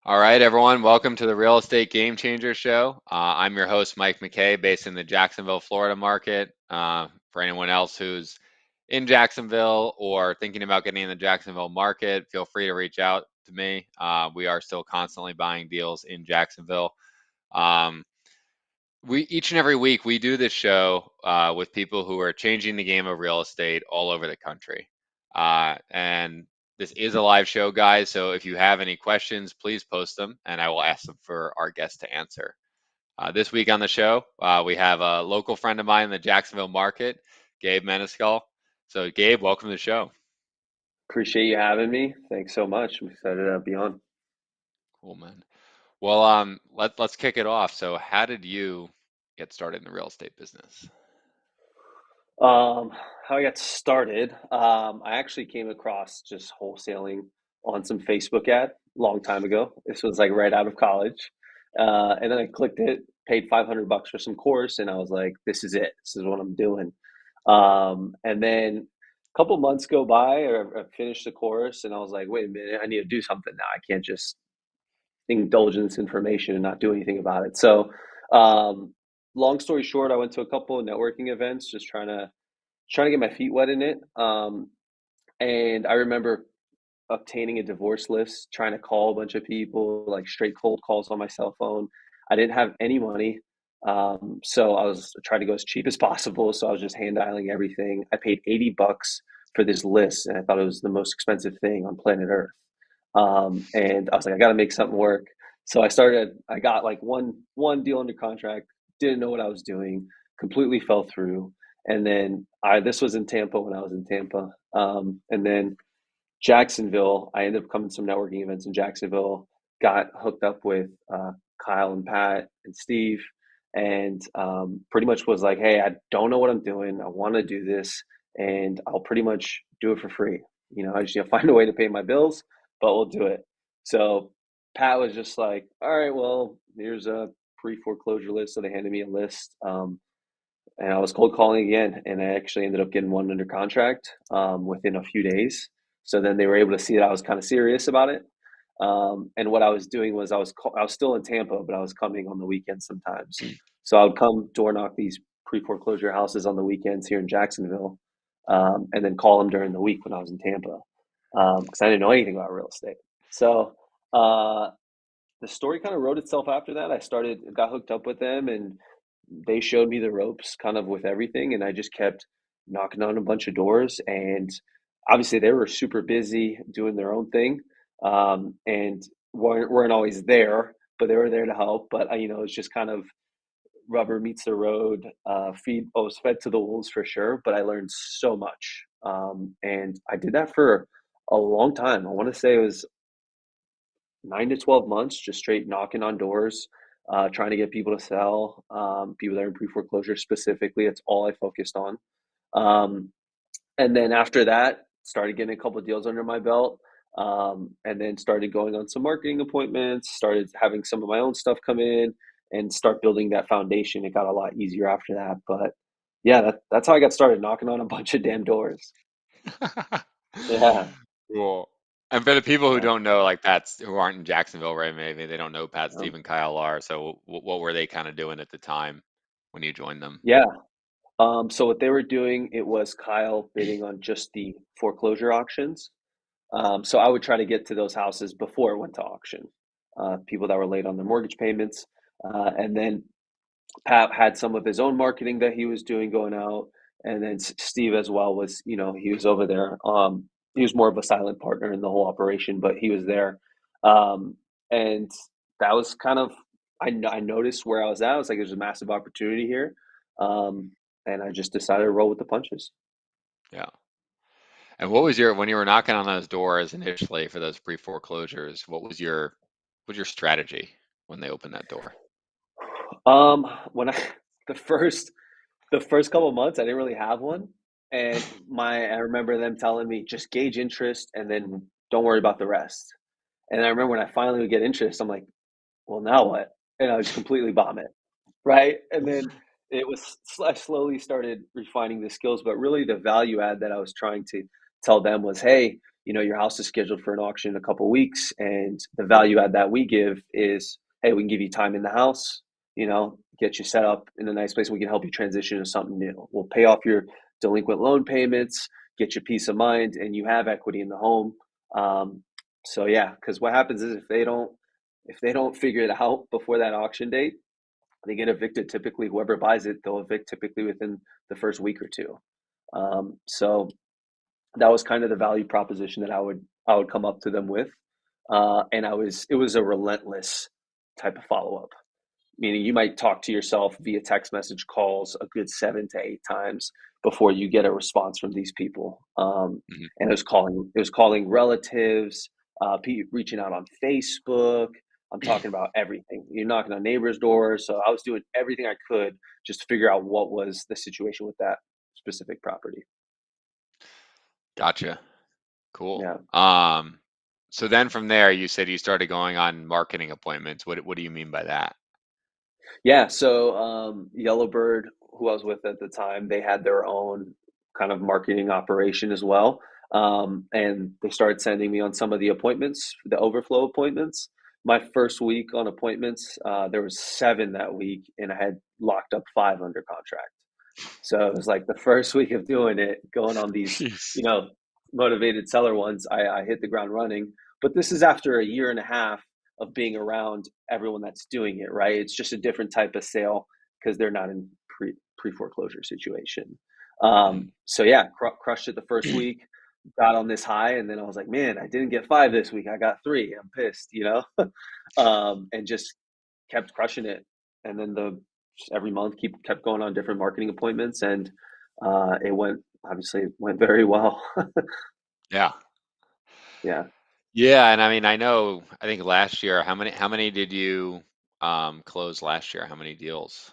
All right, everyone, welcome to the Real Estate Game Changer Show. I'm your host, Mike McKay, based in the Jacksonville, Florida market. For anyone else who's in Jacksonville or thinking about getting in the Jacksonville market, feel free to reach out to me. We are still constantly buying deals in Jacksonville. Um, we each and every week we do this show with people who are changing the game of real estate all over the country. And this is a live show, guys. So if you have any questions, please post them, and I will ask them for our guests to answer. This week on the show, we have a local friend of mine in the Jacksonville market, Gabe Menescal. So, Gabe, welcome to the show. Appreciate you having me. Thanks so much. I'm excited to be on. Cool, man. Well, let's kick it off. So, how did you get started in the real estate business? Um, how I got started, I actually came across just wholesaling on some Facebook ad a long time ago. This was like right out of college. And then I clicked it, paid $500 for some course, and I was like, this is it. This is what I'm doing. And then a couple months go by, or I finished the course, and I was like, wait a minute, I need to do something now. I can't just indulge in this information and not do anything about it. So, um, long story short, I went to a couple of networking events, just trying to get my feet wet in it. And I remember obtaining a divorce list, trying to call a bunch of people, like straight cold calls on my cell phone. I didn't have any money. So I was trying to go as cheap as possible. So I was just hand dialing everything. I paid $80 for this list, and I thought it was the most expensive thing on planet Earth. And I was like, I got to make something work. So I got like one deal under contract, didn't know what I was doing, completely fell through. And then this was in Tampa when I was in Tampa. And then Jacksonville, I ended up coming to some networking events in Jacksonville, got hooked up with Kyle and Pat and Steve, and pretty much was like, hey, I don't know what I'm doing. I want to do this, and I'll pretty much do it for free. I just find a way to pay my bills, but we'll do it. So Pat was just like, all right, well, here's a pre-foreclosure list. So they handed me a list. And I was cold calling again, and I actually ended up getting one under contract within a few days. So then they were able to see that I was kind of serious about it. And what I was doing was I was still in Tampa, but I was coming on the weekends sometimes. So I would come door knock these pre foreclosure houses on the weekends here in Jacksonville, and then call them during the week when I was in Tampa because I didn't know anything about real estate. So uh, the story kind of wrote itself after that. Got hooked up with them, and they showed me the ropes kind of with everything. And I just kept knocking on a bunch of doors. And obviously, they were super busy doing their own thing, and weren't always there, but they were there to help. But, it's just kind of rubber meets the road. I was fed to the wolves for sure, but I learned so much. And I did that for a long time. I want to say it was 9 to 12 months, just straight knocking on doors, trying to get people to sell, people that are in pre foreclosure specifically. It's all I focused on. Um, and then after that, started getting a couple of deals under my belt, and then started going on some marketing appointments, started having some of my own stuff come in and start building that foundation. It got a lot easier after that. But yeah, that's how I got started knocking on a bunch of damn doors. Yeah. Cool. And for the people who Yeah. don't know, like who aren't in Jacksonville, right? Maybe they don't know Pat, Yeah. Steve, and Kyle are. So what were they kind of doing at the time when you joined them? Yeah. So what they were doing, it was Kyle bidding on just the foreclosure auctions. So I would try to get to those houses before it went to auction. People that were late on their mortgage payments, and then Pat had some of his own marketing that he was doing going out, and then Steve as well was, he was over there. He was more of a silent partner in the whole operation, but he was there, and that was kind of I noticed where I was at. I was like, there's a massive opportunity here, um, and I just decided to roll with the punches. Yeah. And what was when you were knocking on those doors initially for those pre-foreclosures, what was your strategy when they opened that door? When I the first the first couple of months, I didn't really have one, and my I remember them telling me just gauge interest and then don't worry about the rest. And I remember when I finally would get interest, I'm like, well, now what? And I would just completely bomb it, right? And then I slowly started refining the skills, but really the value add that I was trying to tell them was, hey, your house is scheduled for an auction in a couple weeks, and the value add that we give is, hey, we can give you time in the house, get you set up in a nice place. We can help you transition to something new. We'll pay off your delinquent loan payments, get you peace of mind, and you have equity in the home. So yeah, because what happens is if they don't figure it out before that auction date, they get evicted. Typically, whoever buys it, they'll evict typically within the first week or two. So that was kind of the value proposition that I would come up to them with, and it was a relentless type of follow up. Meaning, you might talk to yourself via text message calls a good 7 to 8 times before you get a response from these people. Mhm. And it was calling relatives, reaching out on Facebook. I'm talking about everything. You're knocking on neighbors' doors. So I was doing everything I could just to figure out what was the situation with that specific property. Gotcha. Cool. Yeah. So then from there, you said you started going on marketing appointments. What do you mean by that? Yeah, so Yellowbird, who I was with at the time, they had their own kind of marketing operation as well. And they started sending me on some of the appointments, the overflow appointments. My first week on appointments, there was 7 that week, and I had locked up 5 under contract. So it was like the first week of doing it, going on these, Jeez. you know, motivated seller ones, I hit the ground running. But this is after a year and a half of being around everyone that's doing it, right? It's just a different type of sale because they're not in pre foreclosure situation. Mhm. So yeah, crushed it the first week, got on this high, and then I was like, man, I didn't get 5 this week. I got 3. I'm pissed. And just kept crushing it. And then just every month kept going on different marketing appointments, and it went very well. Yeah. Yeah. Yeah, and I mean, I think last year, how many did you close last year? How many deals?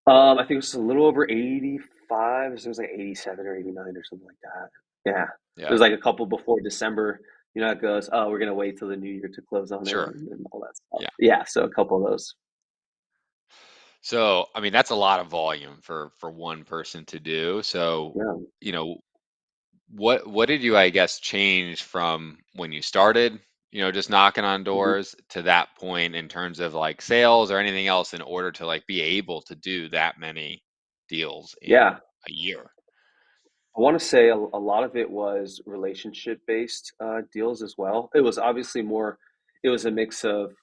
I think it was a little over 85. It was like 87 or 89 or something like that. Yeah. It Yeah, was like a couple before December. It goes, oh, we're gonna wait till the new year to close on it, sure. and all that stuff. Yeah. Yeah, so a couple of those. So, I mean, that's a lot of volume for one person to do. So, Yeah. you know, what did you, I guess, change from when you started, just knocking on Mhm. doors to that point in terms of like sales or anything else in order to like be able to do that many deals in Yeah. a year? I want to say a lot of it was relationship based deals as well. It was obviously more, it was a mix of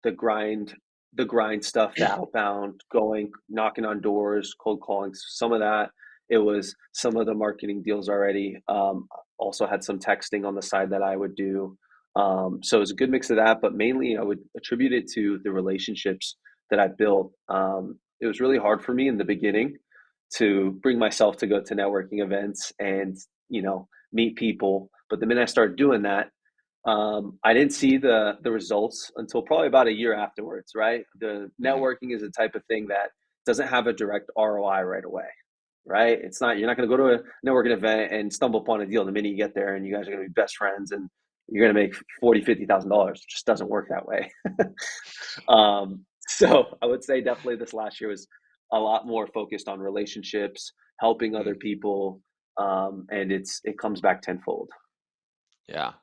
the grind, the grind stuff, the outbound, going, knocking on doors, cold calling, some of that. It was some of the marketing deals already. Also had some texting on the side that I would do. So it was a good mix of that, but mainly I would attribute it to the relationships that I built. It was really hard for me in the beginning to bring myself to go to networking events and meet people. But the minute I started doing that, I didn't see the results until probably about a year afterwards. Right, the Mhm. networking is a type of thing that doesn't have a direct ROI right away. Right, it's not, you're not going to go to a networking event and stumble upon a deal the minute you get there, and you guys are going to be best friends, and you're going to make 40, $50,000. It just doesn't work that way. So I would say definitely this last year was a lot more focused on relationships, helping other Mm. people, and it comes back tenfold. Yeah.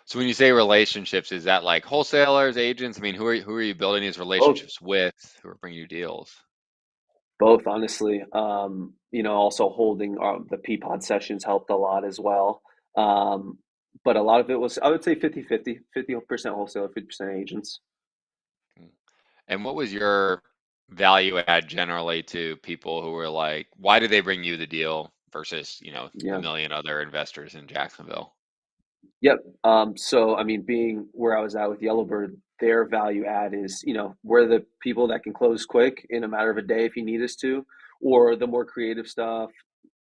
So when you say relationships, is that like wholesalers, agents? I mean, who are you building these Both, relationships with? Who are bringing you deals? both, honestly. Also holding the Peapod sessions helped a lot as well. Um, but a lot of it was, I would say 50% wholesaler, 50% agents. Mm. And what was your value add generally to people who were like, why did they bring you the deal versus, a Yeah. million other investors in Jacksonville? Yep. So, I mean, being where I was at with Yellowbird, their value add is, we're the people that can close quick in a matter of a day if you need us to, or the more creative stuff,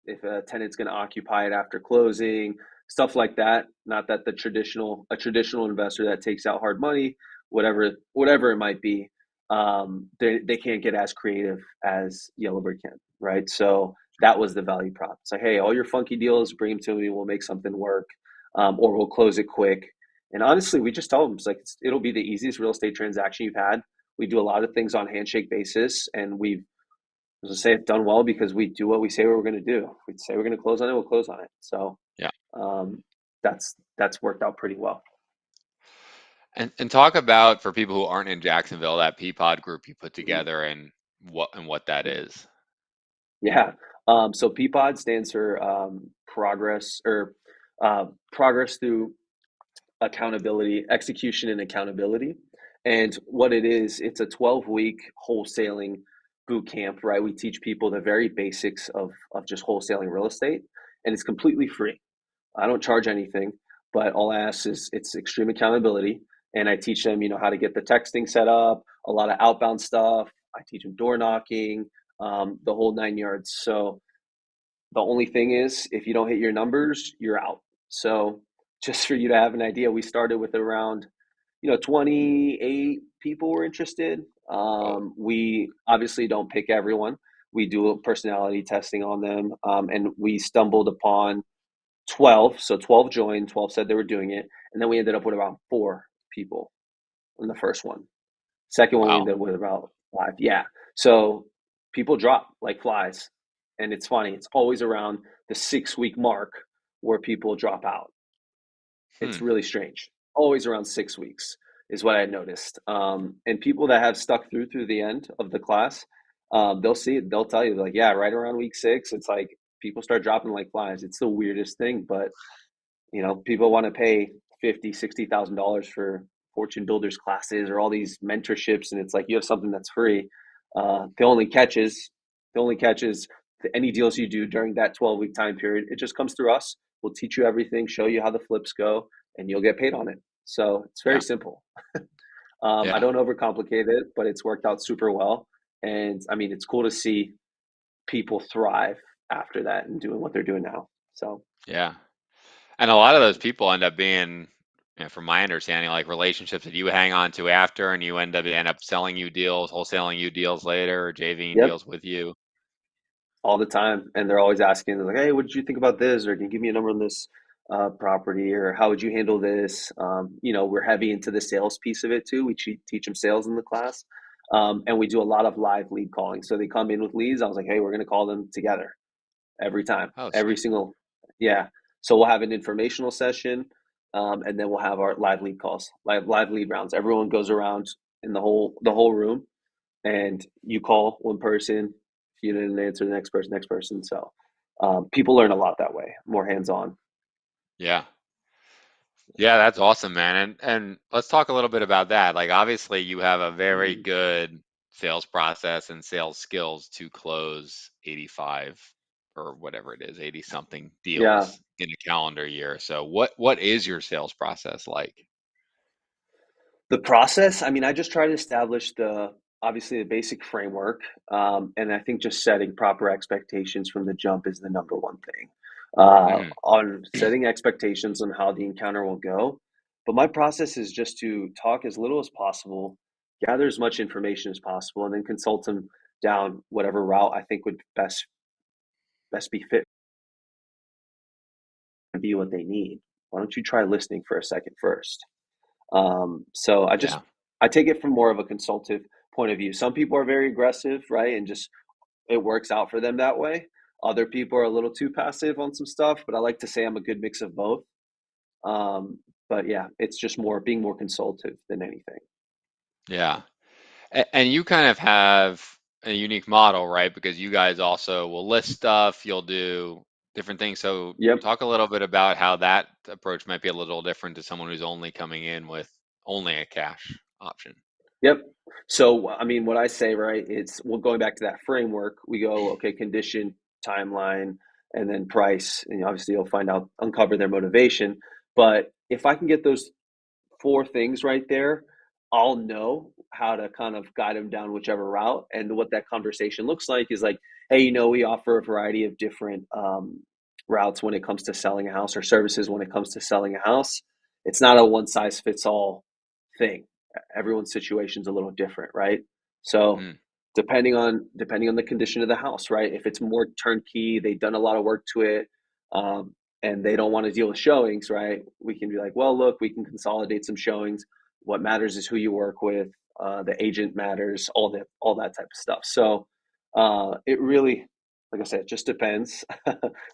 if a tenant's going to occupy it after closing, stuff like that. Not that a traditional investor that takes out hard money, whatever it might be, they can't get as creative as Yellowbird can, right? So that was the value prop. It's like, hey, all your funky deals, bring them to me. We'll make something work, or we'll close it quick. And honestly, we just tell them it'll be the easiest real estate transaction you've had. We do a lot of things on handshake basis, and we've, as I say, have done well because we do what we say we're going to do. If we say we're going to close on it, we'll close on it. So Yeah. um, that's worked out pretty well. And talk about for people who aren't in Jacksonville that Peapod group you put Mhm. together and what that is. Yeah. So PPOD stands for progress through accountability, execution and accountability. And what it is, it's a 12-week wholesaling boot camp, right? We teach people the very basics of just wholesaling real estate, and it's completely free. I don't charge anything, but all I ask is it's extreme accountability. And I teach them, how to get the texting set up, a lot of outbound stuff. I teach them door knocking, the whole 9 yards. So the only thing is, if you don't hit your numbers, you're out. So just for you to have an idea, we started with around 28 people were interested. Whoa. We obviously don't pick everyone. We do a personality testing on them, and we stumbled upon 12. So 12 joined, 12 said they were doing it, and then we ended up with around 4 people in the first one. Second one, we Wow. ended up with about 5. Yeah. So people drop like flies. And it's funny, it's always around the 6 week mark where people drop out. Hmm. It's really strange. Always around 6 weeks is what I noticed. And people that have stuck through the end of the class, they'll see it. They'll tell you, like, yeah, right around week 6, it's like people start dropping like flies. It's the weirdest thing, but people want to pay 50, $60,000 for fortune builders classes or all these mentorships, and it's like you have something that's free. The only catch is any deals you do during that 12-week time period, it just comes through us. We'll teach you everything, show you how the flips go, and you'll get paid on it. So it's very Yeah. simple. I Yeah. don't overcomplicate it, but it's worked out super well. And I mean, it's cool to see people thrive after that and doing what they're doing now. So, Yeah. And a lot of those people end up being, from my understanding, like relationships that you hang on to after, and you end up selling you deals, wholesaling you deals later, or JVing yep, deals with you. all the time, and they're always asking, they're like, "Hey, what did you think about this?" Or, "Can you give me a number on this property?" Or, "How would you handle this?" We're heavy into the sales piece of it too. We teach them sales in the class, and we do a lot of live lead calling. So they come in with leads. I was like, "Hey, we're going to call them together every time, Oh, every sweet. single, yeah." So we'll have an informational session, and then we'll have our live lead calls, live lead rounds. Everyone goes around in the whole room, and you call one person, if you didn't answer, the next person. So people learn a lot that way, more hands on. Yeah. Yeah, that's awesome, man. And let's talk a little bit about that. Like obviously you have a very good sales process and sales skills to close 85 or whatever it is, 80 something Yeah, deals in a calendar year. So what is your sales process like? the process. I mean, I just try to establish obviously the basic framework, and I think just setting proper expectations from the jump is the number one thing. Hmm. On setting expectations on how the encounter will go, but my process is just to talk as little as possible, gather as much information as possible, and then consult them down whatever route I think would best be fit and be what they need. Why don't you try listening for a second first? So Yeah. I take it from more of a consultative point of view. Some people are very aggressive, right? And just it works out for them that way. Other people are a little too passive on some stuff, but I like to say I'm a good mix of both. Um, but yeah, it's just more being more consultative than anything. Yeah. And you kind of have a unique model, right? Because you guys also will list stuff, you'll do different things. So Yep. talk a little bit about how that approach might be a little different to someone who's only coming in with only a cash option. Yep. So, I mean, what I say, right, it's well, going back to that framework, we go, okay, condition, timeline, and then price. And obviously, you'll uncover their motivation. But if I can get those 4 things right there, I'll know how to kind of guide them down whichever route. And what that conversation looks like is like, hey, we offer a variety of different routes when it comes to selling a house, or services when it comes to selling a house. It's not a one size fits all thing. Everyone's situation is a little different, right? So Mm, depending on the condition of the house, right? If it's more turnkey, they've done a lot of work to it, and they don't want to deal with showings, right? We can be like, well, look, we can consolidate some showings. What matters is who you work with. The agent matters, all that type of stuff. So it really. Like I said, it just depends.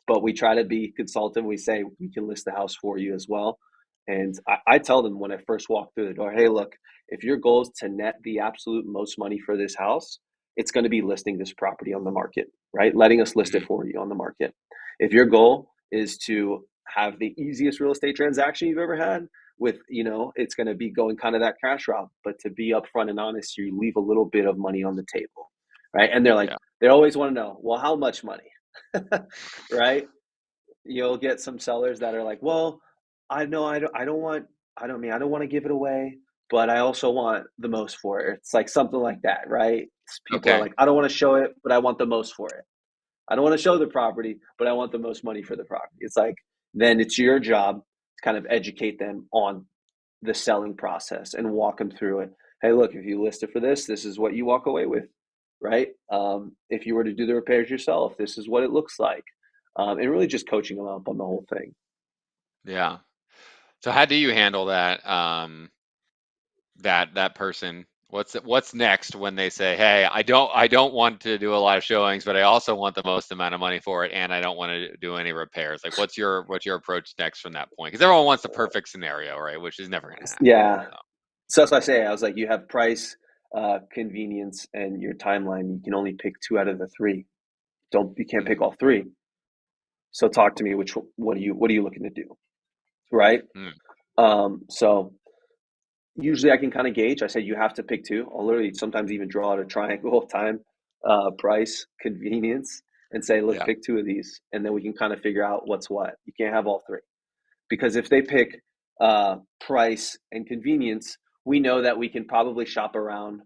But we try to be consultant. We say we can list the house for you as well. And I tell them when I first walk through the door, hey, look, if your goal is to net the absolute most money for this house, it's going to be listing this property on the market, right? Letting us list it Mhm. for you on the market. If your goal is to have the easiest real estate transaction you've ever had, with, it's going to be going kind of that cash route, but to be upfront and honest, you leave a little bit of money on the table, right? And they're like, Yeah. they always want to know, well, how much money? Right? You'll get some sellers that are like, well, I know I don't want I don't want to give it away, but I also want the most for it. It's like something like that, right? People are Okay. like, I don't want to show it, but I want the most for it. I don't want to show the property, but I want the most money for the property. It's like, then it's your job to kind of educate them on the selling process and walk them through it. Hey, look, if you list it for this is what you walk away with, right? If you were to do the repairs yourself, this is what it looks like. And really just coaching them up on the whole thing. Yeah. So how do you handle that? That person. What's next when they say, "Hey, I don't want to do a lot of showings, but I also want the most amount of money for it, and I don't want to do any repairs." Like, what's your approach next from that point? Because everyone wants the perfect scenario, right? Which is never going to happen. Yeah. So, So that's what I say. I was like, you have price, convenience, and your timeline. You can only pick two out of the three. You can't pick mm, all three. So talk to me. What are you looking to do? Right. mm, So usually I can kind of gauge. I say you have to pick two. I'll literally sometimes even draw out a triangle of time, price, convenience, and say, look, yeah, pick two of these, and then we can kind of figure out what's what. You can't have all three because if they pick price and convenience, we know that we can probably shop around